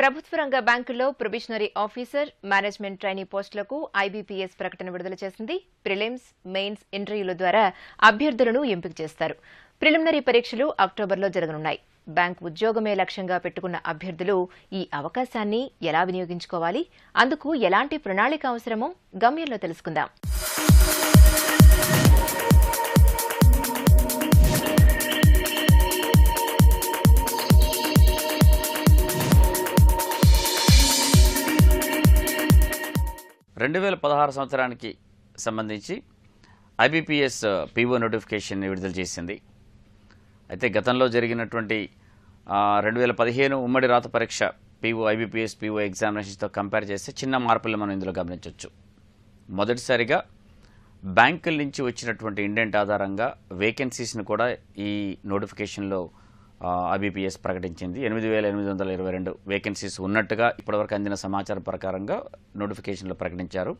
ప్రభుత్వ రంగ బ్యాంకుల్లో ప్రొబేషనరీ ఆఫీసర్, మేనేజ్మెంట్ ట్రైనీ పోస్టులకు ఐబీపీఎస్ ప్రకటన విడుదల చేసింది. ప్రిలిమ్స్, మెయిన్స్ ఇంటర్వ్యూల ద్వారా అభ్యర్థులను ఎంపిక చేస్తారు. ప్రిలిమినరీ పరీక్షలు అక్టోబర్లో జరగనున్నాయి. బ్యాంక్ ఉద్యోగమే లక్ష్యంగా పెట్టుకున్న అభ్యర్థులు ఈ అవకాశాన్ని ఎలా వినియోగించుకోవాలి, అందుకు ఎలాంటి ప్రణాళిక అవసరమో గమ్యంలో తెలుసుకుందాం. సంవత్సరానికి సంబంధించి ఐబీపీఎస్ PO నోటిఫికేషన్ విడుదల చేసింది. అయితే గతంలో జరిగినటువంటి 2015 ఉమ్మడి రాత పరీక్ష ఐబీపీఎస్ PO ఎగ్జామినేషన్స్తో కంపేర్ చేస్తే చిన్న మార్పులు మనం ఇందులో గమనించవచ్చు. మొదటిసారిగా బ్యాంకుల నుంచి వచ్చినటువంటి ఇండెంట్ ఆధారంగా వేకెన్సీస్ని కూడా ఈ నోటిఫికేషన్లో ఐబీపీఎస్ ప్రకటించింది. 8,822 వేకెన్సీస్ ఉన్నట్టుగా ఇప్పటివరకు అందిన సమాచారం ప్రకారంగా నోటిఫికేషన్లో ప్రకటించారు.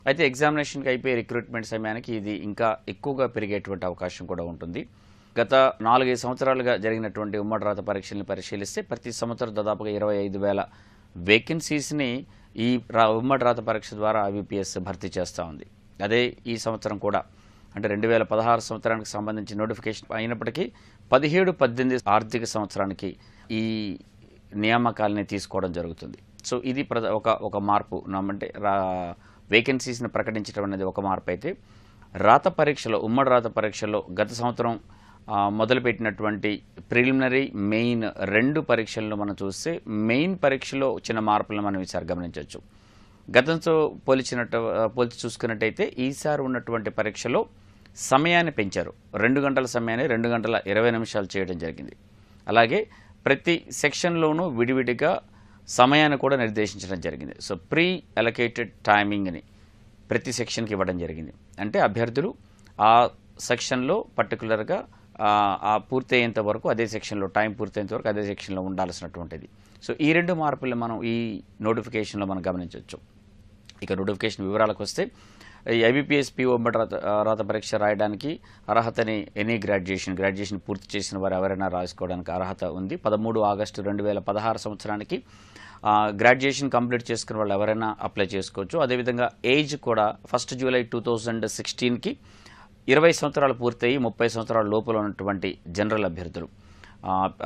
అయితే ఎగ్జామినేషన్కి అయిపోయి రిక్రూట్మెంట్ సమయానికి ఇది ఇంకా ఎక్కువగా పెరిగేటువంటి అవకాశం కూడా ఉంటుంది. గత 4-5 సంవత్సరాలుగా జరిగినటువంటి ఉమ్మడి రాత పరీక్షల్ని పరిశీలిస్తే ప్రతి సంవత్సరం దాదాపుగా 25,000 వేకెన్సీస్ని ఈ ఉమ్మడి రాత పరీక్ష ద్వారా ఐబీపీఎస్ భర్తీ చేస్తూ ఉంది. అదే ఈ సంవత్సరం కూడా అంటే 2016 సంవత్సరానికి సంబంధించి నోటిఫికేషన్ అయినప్పటికీ 17-18 ఆర్థిక సంవత్సరానికి ఈ నియామకాలని తీసుకోవడం జరుగుతుంది. సో ఇది ఒక మార్పు. అంటే వేకెన్సీస్ని ప్రకటించడం అనేది ఒక మార్పు అయితే, రాత పరీక్షలో ఉమ్మడి రాత పరీక్షలో గత సంవత్సరం మొదలుపెట్టినటువంటి ప్రిలిమినరీ, మెయిన్ 2 పరీక్షలను మనం చూస్తే మెయిన్ పరీక్షలో చిన్న మార్పులను మనం ఈసారి గమనించవచ్చు. గతంతో పోల్చి చూసుకున్నట్టయితే ఈసారి ఉన్నటువంటి పరీక్షలో సమయాన్ని పెంచారు. 2 గంటల సమయాన్ని 2 గంటల 20 నిమిషాలు చేయడం జరిగింది. అలాగే ప్రతి సెక్షన్లోనూ విడివిడిగా సమయాన్ని కూడా నిర్దేశించడం జరిగింది. సో ప్రీ అలొకేటెడ్ టైమింగ్ని ప్రతి సెక్షన్కి ఇవ్వడం జరిగింది. అంటే అభ్యర్థులు ఆ సెక్షన్లో పర్టికులర్గా పూర్తయ్యేంత వరకు అదే సెక్షన్లో, టైం పూర్తయ్యేంత వరకు అదే సెక్షన్లో ఉండాల్సినటువంటిది. సో ఈ 2 మార్పులు మనం ఈ నోటిఫికేషన్లో మనం గమనించవచ్చు. ఇక నోటిఫికేషన్ వివరాలకు వస్తే, ఈ ఐబీపీఎస్ PO రాత పరీక్ష రాయడానికి అర్హతని ఎనీ గ్రాడ్యుయేషన్ పూర్తి చేసిన వారు ఎవరైనా రాసుకోవడానికి అర్హత ఉంది. 13 ఆగస్టు 2016 సంవత్సరానికి గ్రాడ్యుయేషన్ కంప్లీట్ చేసుకున్న వాళ్ళు ఎవరైనా అప్లై చేసుకోవచ్చు. అదేవిధంగా ఏజ్ కూడా 1 జూలై 2016కి 20 సంవత్సరాలు పూర్తయి 30 సంవత్సరాల లోపల ఉన్నటువంటి జనరల్ అభ్యర్థులు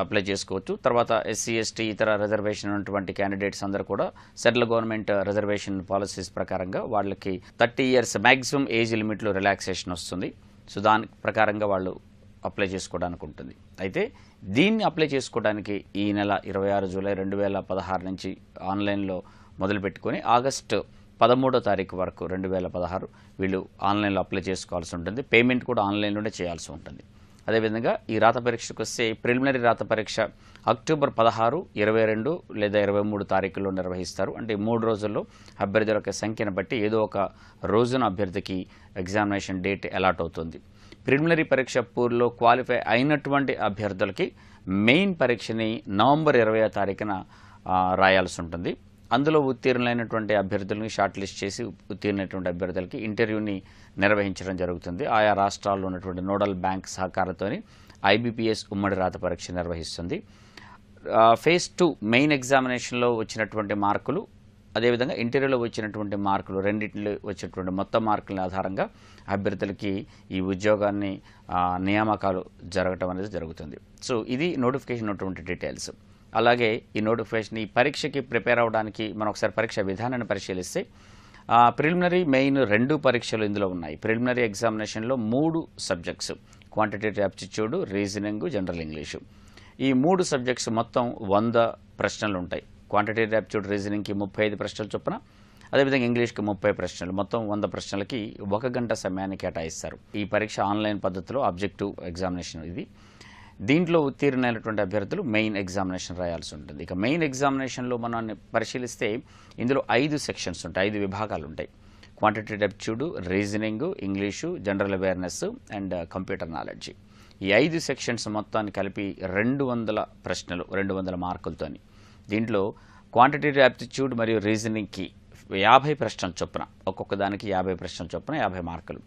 అప్లై చేసుకోవచ్చు. తర్వాత SC, ST ఇతర రిజర్వేషన్ ఉన్నటువంటి క్యాండిడేట్స్ అందరూ కూడా సెంట్రల్ గవర్నమెంట్ రిజర్వేషన్ పాలసీస్ ప్రకారంగా వాళ్ళకి 30 ఇయర్స్ మ్యాక్సిమం ఏజ్ లిమిట్లో రిలాక్సేషన్ వస్తుంది. సో దాని ప్రకారంగా వాళ్ళు అప్లై చేసుకోవడానికి ఉంటుంది. అయితే దీన్ని అప్లై చేసుకోవడానికి ఈ నెల 26 జూలై 2016 నుంచి ఆన్లైన్లో మొదలుపెట్టుకొని ఆగస్టు 13వ తారీఖు వరకు 2016 వీళ్ళు ఆన్లైన్లో అప్లై చేసుకోవాల్సి ఉంటుంది. పేమెంట్ కూడా ఆన్లైన్లోనే చేయాల్సి ఉంటుంది. అదేవిధంగా ఈ రాత పరీక్షకు వస్తే ప్రిలిమినరీ రాత పరీక్ష అక్టోబర్ 16, 22 లేదా 23 తారీఖుల్లో నిర్వహిస్తారు. అంటే 3 రోజుల్లో అభ్యర్థుల యొక్క సంఖ్యను బట్టి ఏదో ఒక రోజున అభ్యర్థికి ఎగ్జామినేషన్ డేట్ అలాట్ అవుతుంది. ప్రిలిమినరీ పరీక్ష పూర్లో క్వాలిఫై అయినటువంటి అభ్యర్థులకి మెయిన్ పరీక్షని నవంబర్ 20వ తారీఖున రాయాల్సి ఉంటుంది. అందులో ఉత్తీర్ణులైనటువంటి అభ్యర్థులని షార్ట్ లిస్ట్ చేసి ఉత్తీర్ణమైనటువంటి అభ్యర్థులకి ఇంటర్వ్యూని నిర్వహించడం జరుగుతుంది. ఆయా రాష్ట్రాల్లో ఉన్నటువంటి నోడల్ బ్యాంక్ సహకారంతో ఐబీపీఎస్ ఉమ్మడి రాత పరీక్ష నిర్వహిస్తుంది. ఫేజ్ 2 మెయిన్ ఎగ్జామినేషన్లో వచ్చినటువంటి మార్కులు, అదేవిధంగా ఇంటర్వ్యూలో వచ్చినటువంటి మార్కులు, రెండింటిలో వచ్చినటువంటి మొత్తం మార్కుల ఆధారంగా అభ్యర్థులకి ఈ ఉద్యోగాన్ని నియామకాలు జరగటం అనేది జరుగుతుంది. సో ఇది నోటిఫికేషన్ ఉన్నటువంటి డీటెయిల్స్. అలాగే ఈ నోటిఫికేషన్ ఈ పరీక్షకి ప్రిపేర్ అవ్వడానికి మనం ఒకసారి పరీక్ష విధానాన్ని పరిశీలిస్తే, ప్రిలిమినరీ, మెయిన్ 2 పరీక్షలు ఇందులో ఉన్నాయి. ప్రిలిమినరీ ఎగ్జామినేషన్లో 3 subjects, quantitative aptitude, reasoning, general English. ఈ 3 సబ్జెక్ట్స్ మొత్తం 100 ప్రశ్నలు ఉంటాయి. క్వాంటిటేటివ్ యాప్టిట్యూడ్, రీజనింగ్కి 35 ప్రశ్నలు చొప్పున, అదేవిధంగా ఇంగ్లీష్కి 30 ప్రశ్నలు, మొత్తం 100 ప్రశ్నలకి 1 గంట సమయాన్ని కేటాయిస్తారు. ఈ పరీక్ష ఆన్లైన్ పద్ధతిలో ఆబ్జెక్టివ్ ఎగ్జామినేషన్ ఇది. దీంట్లో ఉత్తీర్ణమైనటువంటి అభ్యర్థులు మెయిన్ ఎగ్జామినేషన్ రాయాల్సి ఉంటుంది. ఇక మెయిన్ ఎగ్జామినేషన్లో మనం పరిశీలిస్తే ఇందులో 5 సెక్షన్స్ ఉంటాయి, 5 విభాగాలు ఉంటాయి. Quantitative aptitude, reasoning, English, general awareness and computer knowledge. ఈ 5 సెక్షన్స్ మొత్తాన్ని కలిపి 200 ప్రశ్నలు, 200 మార్కులతోని. దీంట్లో క్వాంటిటేటివ్ యాప్టిట్యూడ్ మరియు రీజనింగ్కి 50 ప్రశ్నలు చొప్పున, ఒక్కొక్క దానికి 50 ప్రశ్నలు చొప్పున 50 మార్కులు.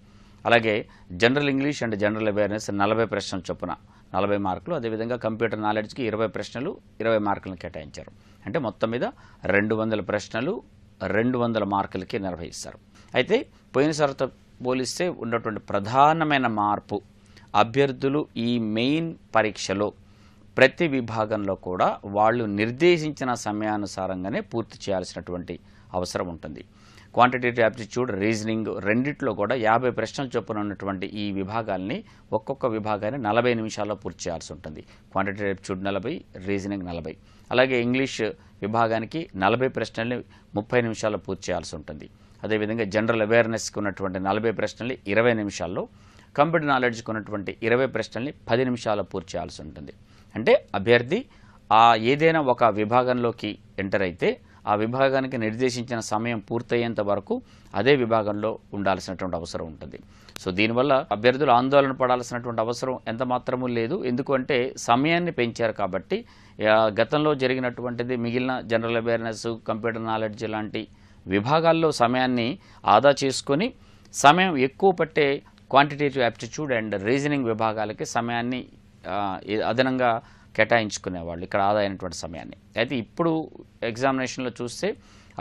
అలాగే general English and general awareness 40 ప్రశ్నల చొప్పున 40 మార్కులు, అదేవిధంగా కంప్యూటర్ నాలెడ్జ్కి 20 ప్రశ్నలు 20 మార్కులను కేటాయించారు. అంటే మొత్తం మీద 200 ప్రశ్నలు 200 మార్కులకి నిర్వహిస్తారు. అయితే పోయినసారితో పోలిస్తే ఉన్నటువంటి ప్రధానమైన మార్పు, అభ్యర్థులు ఈ మెయిన్ పరీక్షలో ప్రతి విభాగంలో కూడా వాళ్ళు నిర్దేశించిన సమయానుసారంగానే పూర్తి చేయాల్సినటువంటి అవసరం ఉంటుంది. క్వాంటిటేటివ్ యాప్టిట్యూడ్, రీజనింగ్ రెండిట్లో కూడా 50 ప్రశ్నలు చొప్పున ఉన్నటువంటి ఈ విభాగాల్ని ఒక్కొక్క విభాగాన్ని 40 నిమిషాల్లో పూర్తి చేయాల్సి ఉంటుంది. Quantitative aptitude 40, reasoning 40. అలాగే ఇంగ్లీష్ విభాగానికి 40 ప్రశ్నల్ని 30 నిమిషాల్లో పూర్తి చేయాల్సి ఉంటుంది. అదేవిధంగా జనరల్ అవేర్నెస్కి ఉన్నటువంటి 40 ప్రశ్నల్ని 20 నిమిషాల్లో, కంప్యూటర్ నాలెడ్జ్కి ఉన్నటువంటి 20 ప్రశ్నల్ని 10 నిమిషాల్లో పూర్తి చేయాల్సి ఉంటుంది. అంటే అభ్యర్థి ఏదైనా ఒక విభాగంలోకి ఎంటర్ అయితే ఆ విభాగానికి నిర్దేశించిన సమయం పూర్తయ్యేంత వరకు అదే విభాగంలో ఉండాల్సినటువంటి అవసరం ఉంటుంది. సో దీనివల్ల అభ్యర్థులు ఆందోళన పడాల్సినటువంటి అవసరం ఎంత మాత్రమూ లేదు. ఎందుకంటే సమయాన్ని పెంచారు కాబట్టి. గతంలో జరిగినటువంటిది మిగిలిన జనరల్ అవేర్నెస్, కంప్యూటర్ నాలెడ్జ్ లాంటి విభాగాల్లో సమయాన్ని ఆదా చేసుకొని సమయం ఎక్కువ పట్టే క్వాంటిటేటివ్ యాప్టిట్యూడ్ అండ్ రీజనింగ్ విభాగాలకి సమయాన్ని అదనంగా కేటాయించుకునేవాళ్ళు, ఇక్కడ ఆదా అయినటువంటి సమయాన్ని. అయితే ఇప్పుడు ఎగ్జామినేషన్లో చూస్తే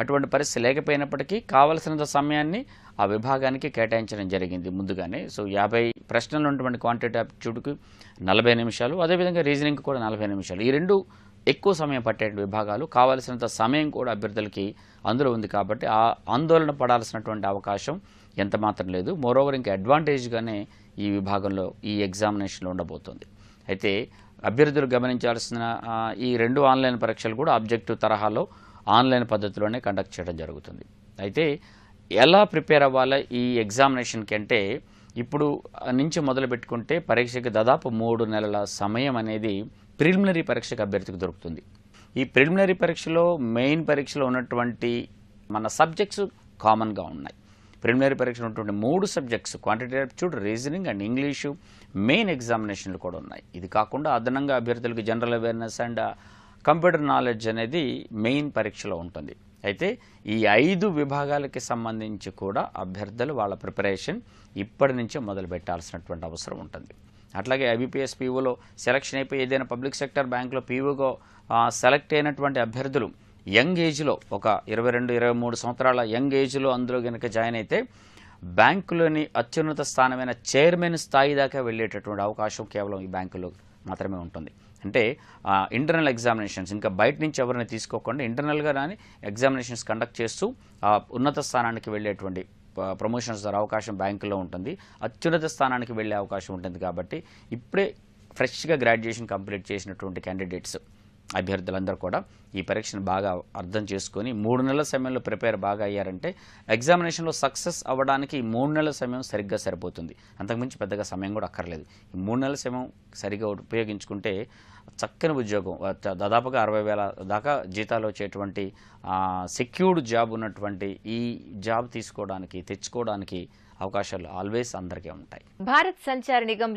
అటువంటి పరిస్థితి లేకపోయినప్పటికీ కావలసినంత సమయాన్ని ఆ విభాగానికి కేటాయించడం జరిగింది ముందుగానే. సో 50 ప్రశ్నలు ఉన్నటువంటి క్వాంటిటేటివ్ యాప్టిట్యూడ్కి 40 నిమిషాలు, అదేవిధంగా రీజనింగ్ కూడా 40 నిమిషాలు. ఈ రెండు ఎక్కువ సమయం పట్టే విభాగాలు. కావాల్సినంత సమయం కూడా అభ్యర్థులకి అందులో ఉంది కాబట్టి ఆ ఆందోళన పడాల్సినటువంటి అవకాశం ఎంత మాత్రం లేదు. మోరోవర్ ఇంకా అడ్వాంటేజ్గానే ఈ విభాగంలో ఈ ఎగ్జామినేషన్లో ఉండబోతుంది. అయితే అభ్యర్థులు గమనించాల్సిన ఈ 2 ఆన్లైన్ పరీక్షలు కూడా ఆబ్జెక్టివ్ తరహాలో ఆన్లైన్ పద్ధతిలోనే కండక్ట్ చేయడం జరుగుతుంది. అయితే ఎలా ప్రిపేర్ అవ్వాలి ఈ ఎగ్జామినేషన్కి అంటే, ఇప్పుడు నుంచి మొదలు పెట్టుకుంటే పరీక్షకి దాదాపు 3 నెలల సమయం అనేది ప్రిలిమినరీ పరీక్షకు అభ్యర్థికి దొరుకుతుంది. ఈ ప్రిలిమినరీ పరీక్షలో మెయిన్ పరీక్షలో ఉన్నటువంటి మన సబ్జెక్ట్స్ కామన్గా ఉన్నాయి. ప్రిలిమినరీ పరీక్షలో ఉన్నటువంటి 3 subjects quantitative aptitude, reasoning and English main ఎగ్జామినేషన్లు కూడా ఉన్నాయి. ఇది కాకుండా అదనంగా అభ్యర్థులకు general awareness and computer knowledge అనేది మెయిన్ పరీక్షలో ఉంటుంది. అయితే ఈ 5 విభాగాలకి సంబంధించి కూడా అభ్యర్థులు వాళ్ళ ప్రిపరేషన్ ఇప్పటి నుంచే మొదలు పెట్టాల్సినటువంటి అవసరం ఉంటుంది. అట్లాగే ఐబీపీఎస్ పీఓలో సెలక్షన్ అయిపోయి ఏదైనా పబ్లిక్ సెక్టర్ బ్యాంకులో పీఓగా సెలెక్ట్ అయినటువంటి అభ్యర్థులు యంగ్ ఏజ్లో ఒక 22-23 సంవత్సరాల యంగ్ ఏజ్లో అందులో కనుక జాయిన్ అయితే బ్యాంకులోని అత్యున్నత స్థానమైన చైర్మన్ స్థాయి దాకా వెళ్ళేటటువంటి అవకాశం కేవలం ఈ బ్యాంకులో మాత్రమే ఉంటుంది. అంటే ఇంటర్నల్ ఎగ్జామినేషన్స్ ఇంకా బయట నుంచి ఎవరిని తీసుకోకుండా ఇంటర్నల్గా రాని ఎగ్జామినేషన్స్ కండక్ట్ చేస్తూ ఉన్నత స్థానానికి వెళ్ళేటువంటి ప్రమోషన్స్ ద్వారా అవకాశం బ్యాంకులో ఉంటుంది. అత్యున్నత స్థానానికి వెళ్ళే అవకాశం ఉంటుంది. కాబట్టి ఇప్పుడే ఫ్రెష్గా గ్రాడ్యుయేషన్ కంప్లీట్ చేసినటువంటి క్యాండిడేట్స్ అభ్యర్థులందరూ కూడా ఈ పరీక్షను బాగా అర్థం చేసుకొని 3 నెలల సమయంలో ప్రిపేర్ బాగా అయ్యారంటే ఎగ్జామినేషన్లో సక్సెస్ అవ్వడానికి 3 నెలల సమయం సరిగ్గా సరిపోతుంది. అంతకుమించి పెద్దగా సమయం కూడా అక్కర్లేదు. ఈ 3 నెలల సమయం సరిగ్గా ఉపయోగించుకుంటే చక్కని ఉద్యోగం, దాదాపుగా 60,000 దాకా జీతాలు వచ్చేటువంటి సెక్యూర్డ్ జాబ్ ఉన్నటువంటి ఈ జాబ్ తెచ్చుకోవడానికి అవకాశాలు ఆల్వేస్ అందరికీ ఉంటాయి. భారత్ సంచార్ నిగమ్